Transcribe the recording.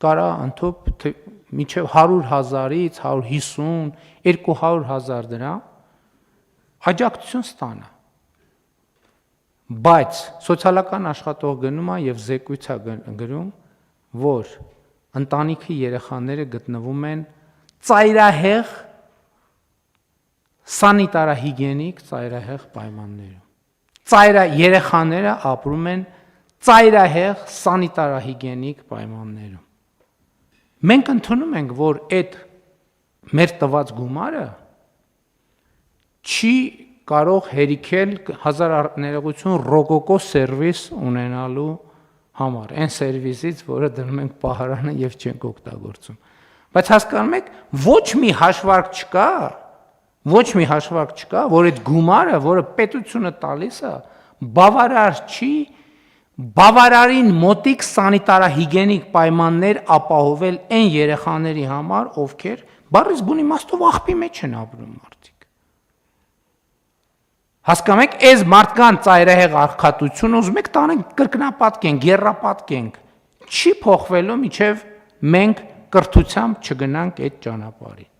կարա ընդհանուր մինչև 100,000-ից 150, 200,000 դրամ աջակցություն ստանա։ Բայց սոցիալական աշխատող գնում է եւ զեկույց է գրում, որ ընտանիքի երեխաները գտնվում են ծայրահեղ սանիտարահիգիենիկ ծայրահեղ պայմաններում։ Երեխաները ապրում են ծայրահեղ սանիտարահիգիենիկ պայմաններում։ Մենք ընդունում ենք, որ այդ մեր տված գումարը չի կարող հերիքել 1000 ներողություն ռոկոկո սերվիս ունենալու համար, այն սերվիսից, որը դնում ենք պահարանը եւ չենք օգտագործում։ Բայց հասկանում եք, ոչ մի հաշվարկ չկա, որ այդ գումարը, որը պետությունը տալիս է, բավարար չի բավարարին մոտիկ սանիտարահիգիենիկ պայմաններ ապահովել այն երեխաների համար, ովքեր բառից բուն իմաստով աղբի մեջ են ապրում մարդիկ։ Հասկանում եք, այս մարդկան ծայրահեղ աղքատությունը ուզում եք տանենք կրկնապատկենք, եռապատկենք, չի փոխվելու, մինչև մենք կրթությամբ չգնանք այդ ճանապարհին։